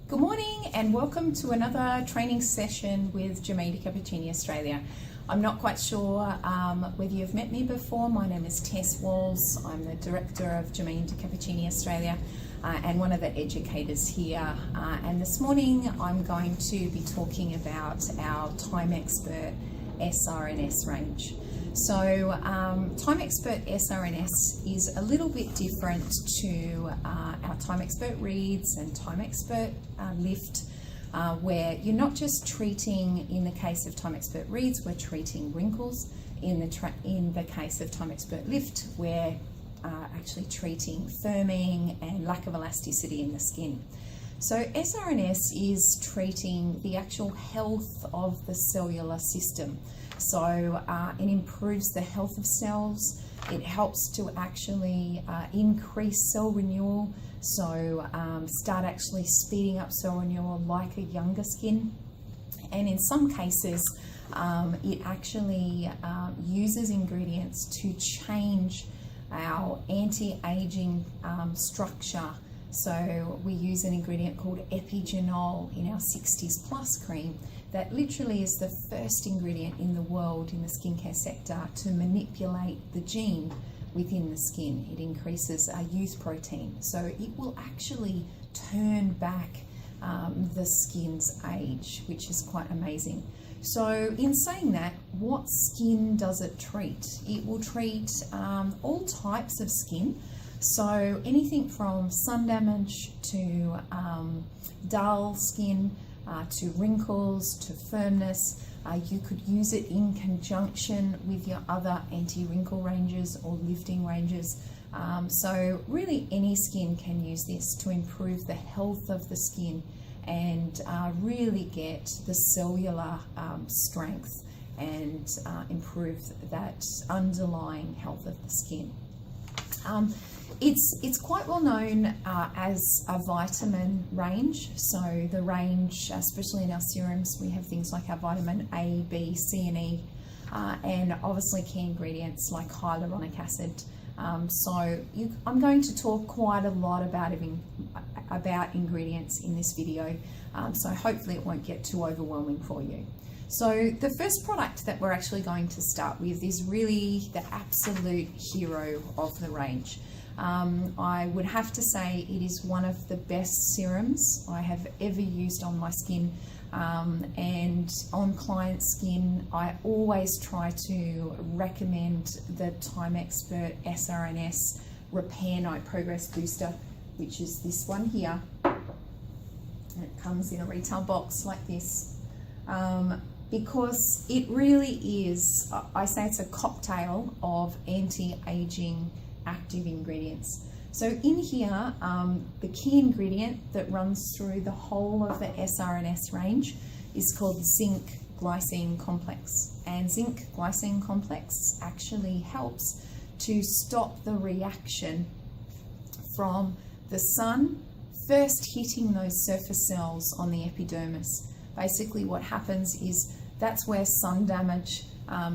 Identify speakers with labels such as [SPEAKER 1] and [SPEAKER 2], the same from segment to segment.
[SPEAKER 1] Good morning and welcome to another training session with Multivitamin Cappuccini Australia. I'm not quite sure whether you've met me before. My name is Tess Walls. I'm the Director of Multivitamin Cappuccini Australia and one of the educators here. And this morning I'm going to be talking about our Timexpert Srns range. So Timexpert Srns is a little bit different to our Timexpert Reads and Timexpert Lift, where you're not just treating, in the case of Timexpert Reads, we're treating wrinkles. In the case of Timexpert Lift, we're actually treating firming and lack of elasticity in the skin. So Srns is treating the actual health of the cellular system. So it improves the health of cells. It helps to actually increase cell renewal. So start actually speeding up cell renewal like a younger skin. And in some cases, it actually uses ingredients to change our anti-aging structure. So we use an ingredient called epigenol in our 60s plus cream that literally is the first ingredient in the world in the skincare sector to manipulate the gene within the skin. It increases our youth protein, so it will actually turn back the skin's age, which is quite amazing. So in saying that, what skin does it treat? It will treat all types of skin. So anything from sun damage to dull skin, to wrinkles, to firmness. You could use it in conjunction with your other anti-wrinkle ranges or lifting ranges. So really any skin can use this to improve the health of the skin and really get the cellular strength and improve that underlying health of the skin. It's quite well known as a vitamin range. So the range, especially in our serums, we have things like our vitamin A, B, C and E, and obviously key ingredients like hyaluronic acid. I'm going to talk quite a lot about ingredients in this video, so hopefully it won't get too overwhelming for you. So the first product that we're actually going to start with is really the absolute hero of the range. I would have to say it is one of the best serums I have ever used on my skin, and on client skin I always try to recommend the Timexpert Srns Repair Night Progress Booster, which is this one here. And it comes in a retail box like this. Because it really is, I say it's a cocktail of anti-aging active ingredients. So in here, the key ingredient that runs through the whole of the Srns range is called zinc glycine complex. And zinc glycine complex actually helps to stop the reaction from the sun first hitting those surface cells on the epidermis. Basically what happens is that's where sun damage,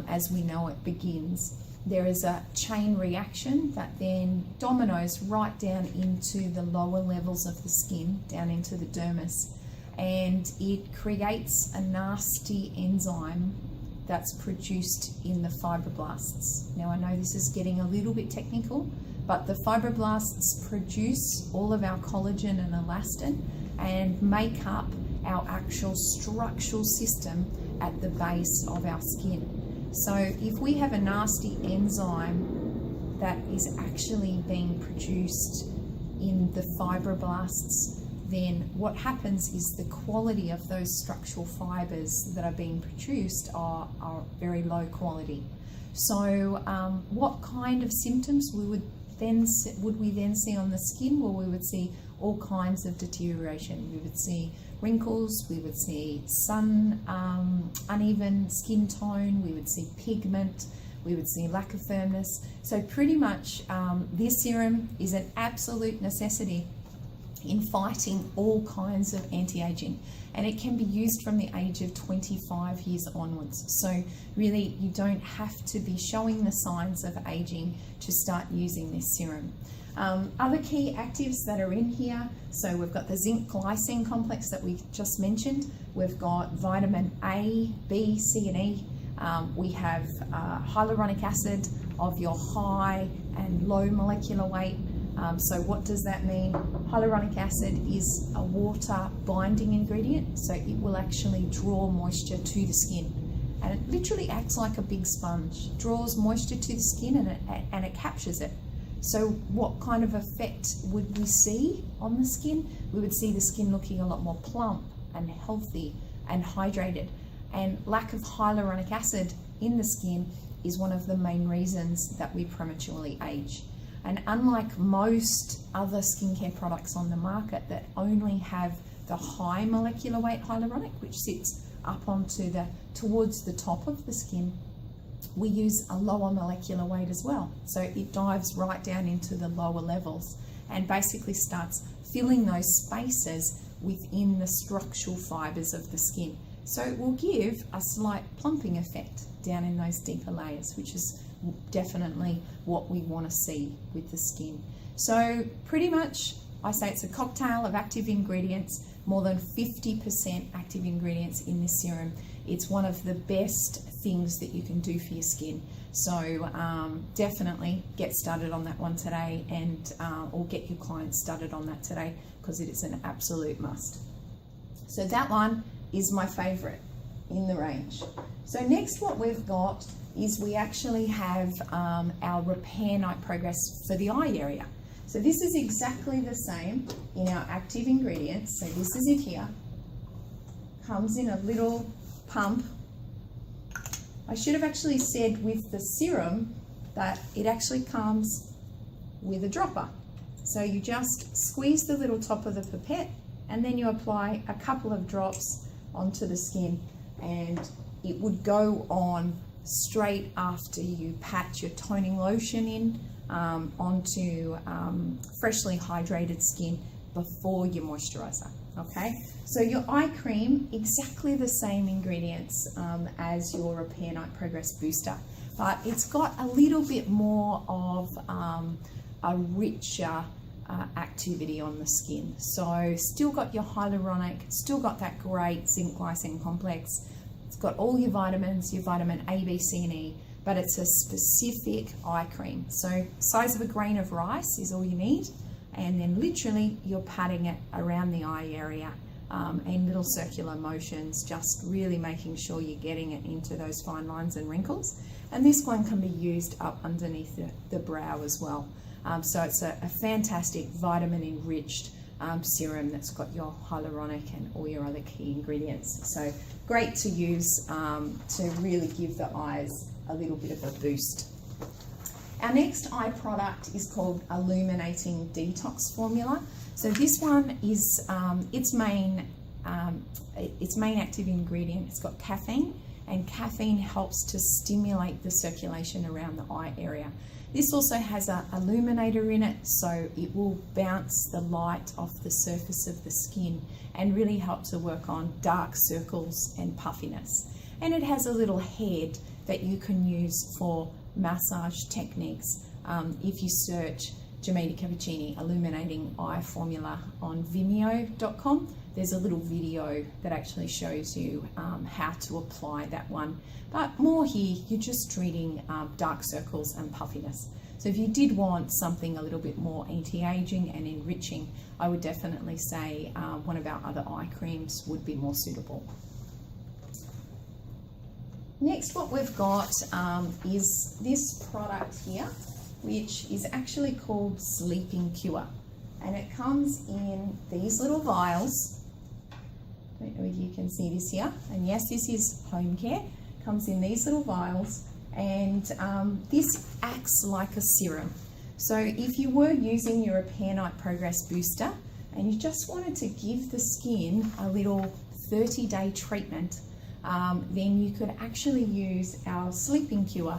[SPEAKER 1] as we know it, begins. There is a chain reaction that then dominoes right down into the lower levels of the skin, down into the dermis, and it creates a nasty enzyme that's produced in the fibroblasts. Now I know this is getting a little bit technical, but the fibroblasts produce all of our collagen and elastin and make up our actual structural system at the base of our skin. So if we have a nasty enzyme that is actually being produced in the fibroblasts, then what happens is the quality of those structural fibers that are being produced are very low quality. So what kind of symptoms would we then see on the skin? Well, we would see all kinds of deterioration. We would see wrinkles, we would see uneven skin tone, we would see pigment, we would see lack of firmness. So pretty much this serum is an absolute necessity in fighting all kinds of anti-aging, and it can be used from the age of 25 years onwards. So really, you don't have to be showing the signs of aging to start using this serum. Other key actives that are in here, so we've got the zinc glycine complex that we just mentioned, we've got vitamin A, B, C and E, we have hyaluronic acid of your high and low molecular weight. So what does that mean? Hyaluronic acid is a water binding ingredient, so it will actually draw moisture to the skin, and it literally acts like a big sponge, draws moisture to the skin and it captures it. So what kind of effect would we see on the skin? We would see the skin looking a lot more plump and healthy and hydrated. And lack of hyaluronic acid in the skin is one of the main reasons that we prematurely age. And unlike most other skincare products on the market that only have the high molecular weight hyaluronic, which sits up onto towards the top of the skin, we use a lower molecular weight as well. So it dives right down into the lower levels and basically starts filling those spaces within the structural fibers of the skin. So it will give a slight plumping effect down in those deeper layers, which is definitely what we want to see with the skin. So pretty much I say it's a cocktail of active ingredients, more than 50% active ingredients in this serum. It's one of the best things that you can do for your skin. So definitely get started on that one today, and or get your clients started on that today, because it is an absolute must. So that one is my favorite in the range. So next what we've got is we actually have our Repair Night Progress for the eye area. So this is exactly the same in our active ingredients. So this is it here. Comes in a little pump. I should have actually said with the serum that it actually comes with a dropper. So you just squeeze the little top of the pipette and then you apply a couple of drops onto the skin, and it would go on straight after you pat your toning lotion in onto freshly hydrated skin before your moisturizer. Okay, so your eye cream, exactly the same ingredients as your Repair Night Progress booster, but it's got a little bit more of a richer activity on the skin. So still got your hyaluronic, still got that great zinc glycine complex. It's got all your vitamins, your vitamin A, B, C and E, but it's a specific eye cream. So size of a grain of rice is all you need, and then literally you're patting it around the eye area in little circular motions, just really making sure you're getting it into those fine lines and wrinkles. And this one can be used up underneath the brow as well. So it's a fantastic vitamin enriched serum that's got your hyaluronic and all your other key ingredients. So great to use to really give the eyes a little bit of a boost. Our next eye product is called Illuminating Detox Formula. So this one is its main active ingredient. It's got caffeine, and caffeine helps to stimulate the circulation around the eye area. This also has an illuminator in it, so it will bounce the light off the surface of the skin and really help to work on dark circles and puffiness. And it has a little head that you can use for massage techniques. If you search Jamaica Cappuccini Illuminating Eye Formula on Vimeo.com, there's a little video that actually shows you how to apply that one. But more here, you're just treating dark circles and puffiness. So if you did want something a little bit more anti-aging and enriching, I would definitely say one of our other eye creams would be more suitable. Next, what we've got is this product here, which is actually called Sleeping Cure. And it comes in these little vials. I don't know if you can see this here. And yes, this is home care. It comes in these little vials, and this acts like a serum. So if you were using your Repair Night Progress booster and you just wanted to give the skin a little 30-day treatment, then you could actually use our Sleeping Cure,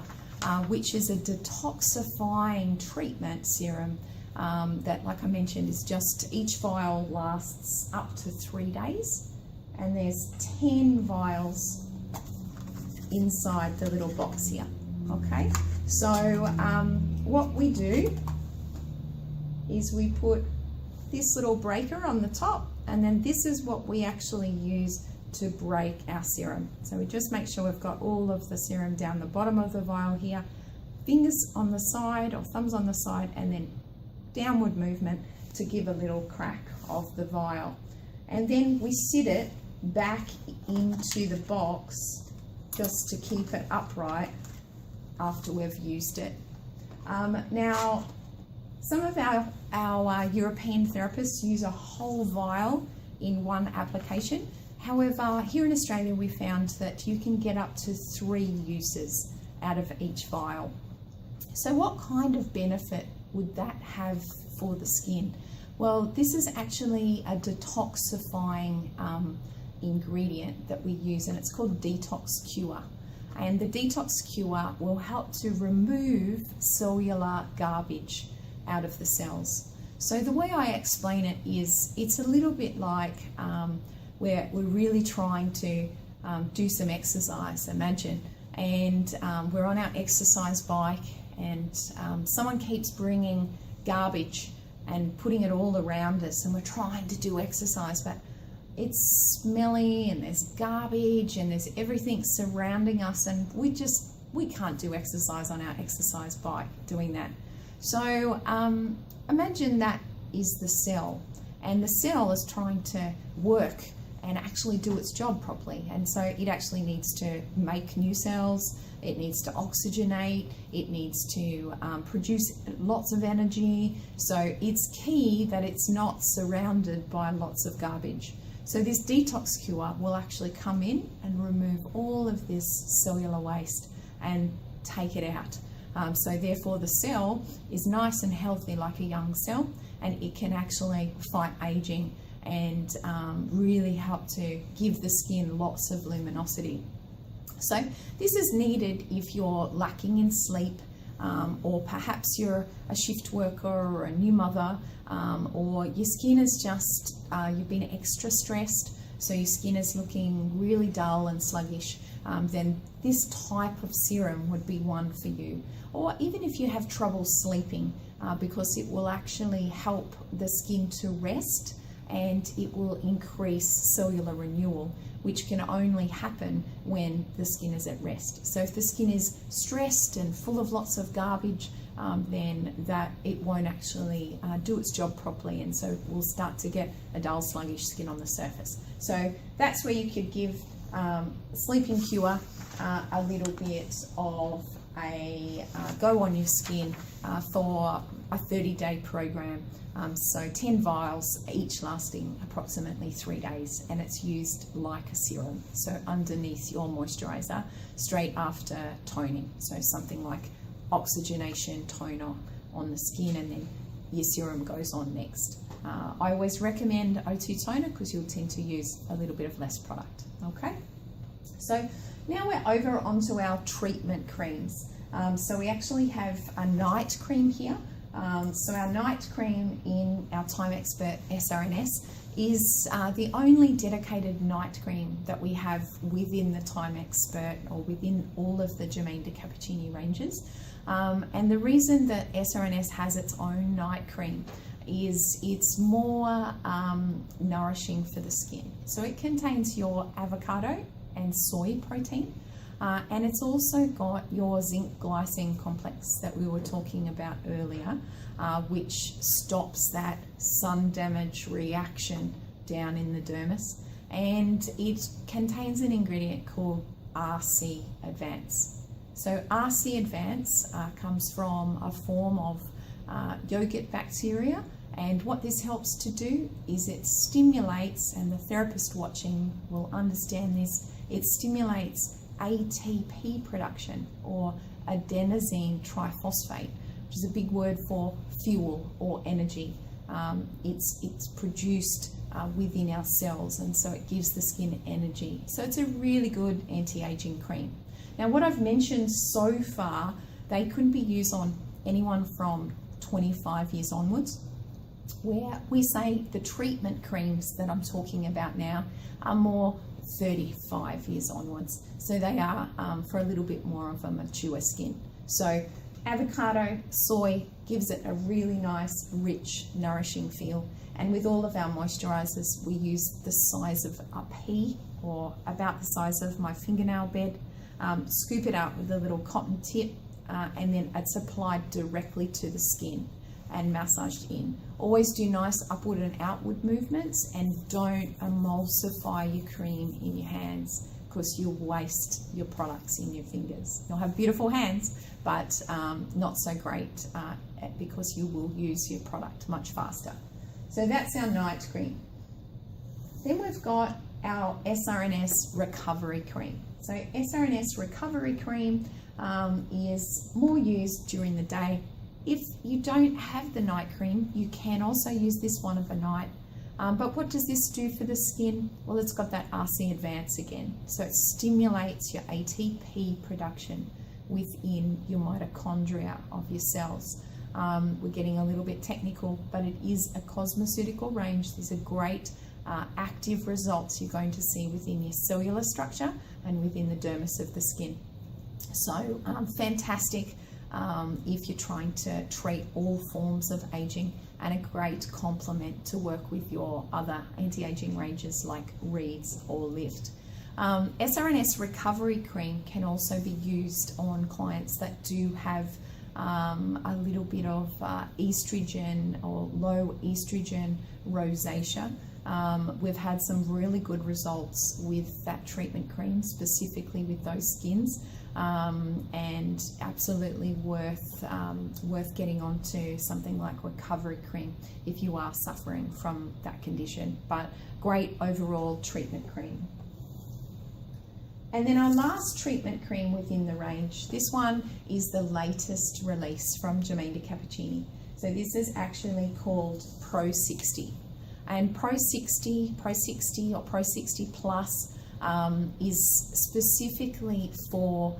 [SPEAKER 1] which is a detoxifying treatment serum that, like I mentioned, is just, each vial lasts up to 3 days, and there's 10 vials inside the little box here. Okay, so what we do is we put this little breaker on the top, and then this is what we actually use to break our serum. So we just make sure we've got all of the serum down the bottom of the vial here, fingers on the side or thumbs on the side, and then downward movement to give a little crack of the vial. And then we sit it back into the box just to keep it upright after we've used it. Now, some of our European therapists use a whole vial in one application. However, here in Australia, we found that you can get up to 3 uses out of each vial. So what kind of benefit would that have for the skin? Well, this is actually a detoxifying ingredient that we use, and it's called Detox Cure. And the Detox Cure will help to remove cellular garbage out of the cells. So the way I explain it is, it's a little bit like we're really trying to do some exercise, imagine, and we're on our exercise bike, and someone keeps bringing garbage and putting it all around us, and we're trying to do exercise, but it's smelly and there's garbage and there's everything surrounding us, and we can't do exercise on our exercise bike doing that. So imagine that is the cell, and the cell is trying to work and actually do its job properly, and so it actually needs to make new cells, it needs to oxygenate, it needs to produce lots of energy. So it's key that it's not surrounded by lots of garbage. So this Detox Cure will actually come in and remove all of this cellular waste and take it out. So therefore the cell is nice and healthy like a young cell, and it can actually fight aging and really help to give the skin lots of luminosity. So this is needed if you're lacking in sleep, or perhaps you're a shift worker or a new mother, or your skin is just, you've been extra stressed, so your skin is looking really dull and sluggish, then this type of serum would be one for you. Or even if you have trouble sleeping, because it will actually help the skin to rest, and it will increase cellular renewal, which can only happen when the skin is at rest. So if the skin is stressed and full of lots of garbage, then that it won't actually do its job properly, and so we'll start to get a dull, sluggish skin on the surface. So that's where you could give Sleeping Cure a little bit of a go on your skin for a 30-day program. So 10 vials, each lasting approximately 3 days, and it's used like a serum. So underneath your moisturizer, straight after toning. So something like oxygenation toner on the skin, and then your serum goes on next. I always recommend O2 toner because you'll tend to use a little bit of less product. Okay, so now we're over onto our treatment creams. So we actually have a night cream here. So our night cream in our Timexpert Srns is the only dedicated night cream that we have within the Timexpert, or within all of the Germain de Cappuccini ranges. And the reason that Srns has its own night cream is it's more nourishing for the skin. So it contains your avocado and soy protein, and it's also got your zinc glycine complex that we were talking about earlier, which stops that sun damage reaction down in the dermis, and it contains an ingredient called RC Advance. So RC Advance comes from a form of yogurt bacteria, and what this helps to do is it stimulates, and the therapist watching will understand this, it stimulates ATP production, or adenosine triphosphate, which is a big word for fuel or energy. It's produced within our cells, and so it gives the skin energy. So it's a really good anti-aging cream. Now, what I've mentioned so far, they couldn't be used on anyone from 25 years onwards, where we say the treatment creams that I'm talking about now are more 35 years onwards. So they are for a little bit more of a mature skin. So avocado, soy gives it a really nice, rich, nourishing feel. And with all of our moisturizers, we use the size of a pea, or about the size of my fingernail bed. Scoop it out with a little cotton tip, and then it's applied directly to the skin and massaged in. Always do nice upward and outward movements, and don't emulsify your cream in your hands, because you'll waste your products in your fingers. You'll have beautiful hands, but not so great because you will use your product much faster. So that's our night cream. Then we've got our Srns recovery cream. So Srns recovery cream is more used during the day. If you don't have the night cream, you can also use this one overnight. But what does this do for the skin? Well, it's got that RC advance again. So it stimulates your ATP production within your mitochondria of your cells. We're getting a little bit technical, but it is a cosmeceutical range. These are great active results you're going to see within your cellular structure and within the dermis of the skin. So fantastic if you're trying to treat all forms of aging, and a great complement to work with your other anti-aging ranges like Reeds or Lift. Srns recovery cream can also be used on clients that do have a little bit of estrogen or low estrogen rosacea. We've had some really good results with that treatment cream, specifically with those skins, and absolutely worth getting onto something like recovery cream if you are suffering from that condition. But great overall treatment cream. And then our last treatment cream within the range, this one is the latest release from Jermaine de Cappuccini. So this is actually called Pro 60. And Pro 60 or Pro 60 Plus is specifically for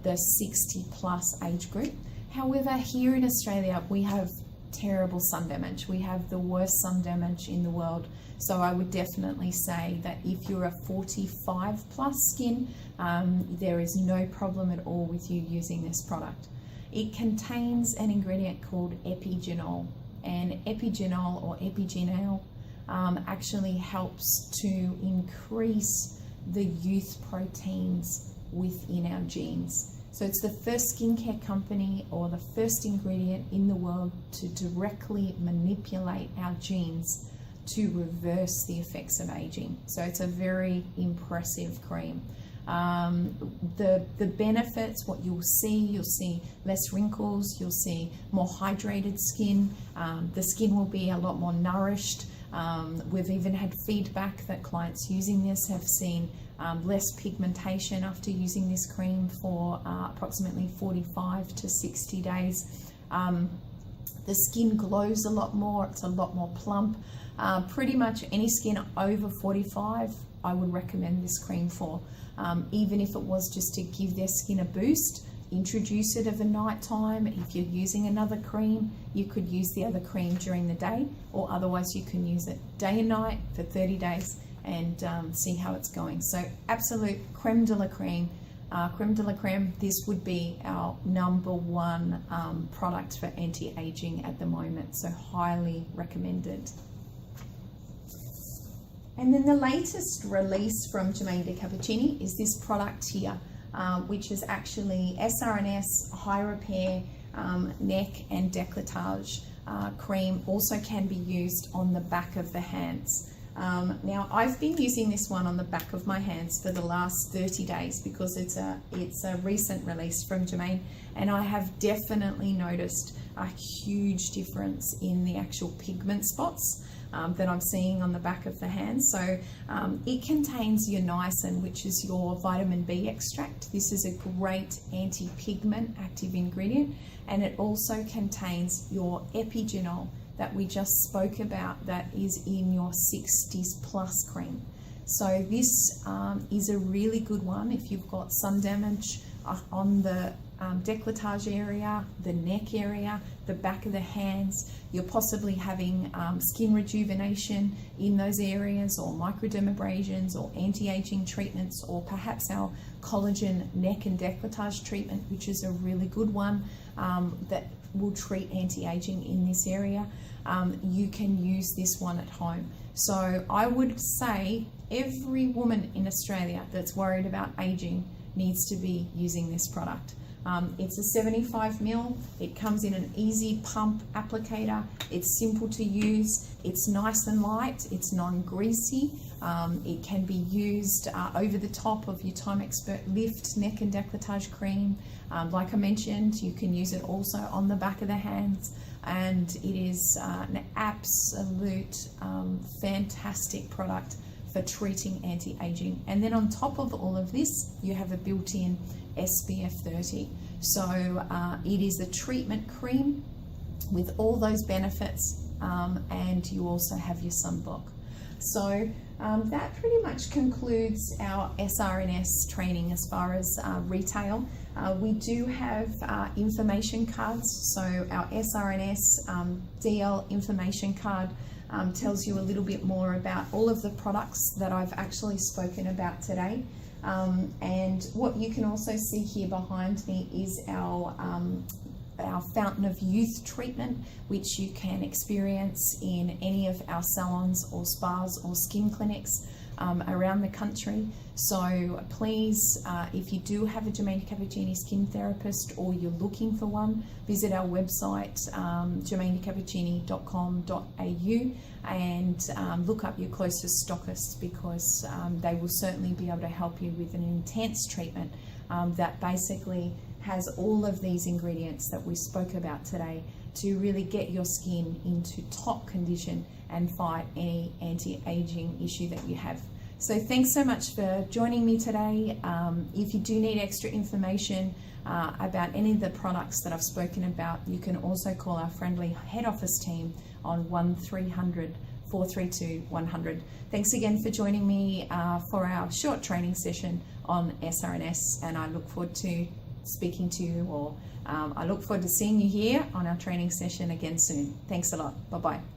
[SPEAKER 1] the 60 plus age group. However, here in Australia, we have terrible sun damage. We have the worst sun damage in the world. So I would definitely say that if you're a 45 plus skin, there is no problem at all with you using this product. It contains an ingredient called epigenol, and epigenol or epigenol actually helps to increase the youth proteins within our genes. So it's the first skincare company or the first ingredient in the world to directly manipulate our genes to reverse the effects of aging. So it's a very impressive cream. The benefits, what you'll see less wrinkles, you'll see more hydrated skin, the skin will be a lot more nourished. We've even had feedback that clients using this have seen less pigmentation after using this cream for approximately 45 to 60 days. The skin glows a lot more, it's a lot more plump. Pretty much any skin over 45, I would recommend this cream for. Even if it was just to give their skin a boost, introduce it at the night time. If you're using another cream, you could use the other cream during the day, or otherwise you can use it day and night for 30 days and see how it's going. So absolute creme de la creme. Creme de la creme, this would be our #1 product for anti-aging at the moment, so highly recommended. And then the latest release from Jermaine de Cappuccini is this product here, which is actually Srns High Repair Neck and Décolletage cream. Also can be used on the back of the hands. Now I've been using this one on the back of my hands for the last 30 days because it's a recent release from Jermaine, and I have definitely noticed a huge difference in the actual pigment spots that I'm seeing on the back of the hands. So it contains your niacin, which is your vitamin B extract. This is a great anti-pigment active ingredient, and it also contains your epigenol that we just spoke about, that is in your 60s plus cream. So this is a really good one if you've got sun damage on the décolletage area, the neck area, the back of the hands. You're possibly having skin rejuvenation in those areas, or microdermabrasions, or anti-aging treatments, or perhaps our collagen neck and décolletage treatment, which is a really good one that will treat anti-aging in this area. You can use this one at home. So I would say every woman in Australia that's worried about aging needs to be using this product. It's a 75 ml. It comes in an easy pump applicator. It's simple to use. It's nice and light. It's non-greasy. It can be used over the top of your Timexpert Lift Neck and Décolletage Cream. Like I mentioned, you can use it also on the back of the hands, and it is an absolute fantastic product for treating anti-aging. And then on top of all of this, you have a built-in SPF 30. So it is a treatment cream with all those benefits, and you also have your sunblock. So that pretty much concludes our Srns training as far as retail. We do have information cards. So our Srns DL information card tells you a little bit more about all of the products that I've actually spoken about today. And what you can also see here behind me is our Fountain of Youth treatment, which you can experience in any of our salons or spas or skin clinics around the country. So please, if you do have a Germaine Cappuccini skin therapist, or you're looking for one, visit our website, germainecappuccini.com.au, and look up your closest stockist, because they will certainly be able to help you with an intense treatment that basically has all of these ingredients that we spoke about today to really get your skin into top condition and fight any anti-aging issue that you have. So thanks so much for joining me today. If you do need extra information about any of the products that I've spoken about, you can also call our friendly head office team on 1300 432 100. Thanks again for joining me for our short training session on Srns, and I look forward to speaking to you, or I look forward to seeing you here on our training session again soon. Thanks a lot. Bye-bye.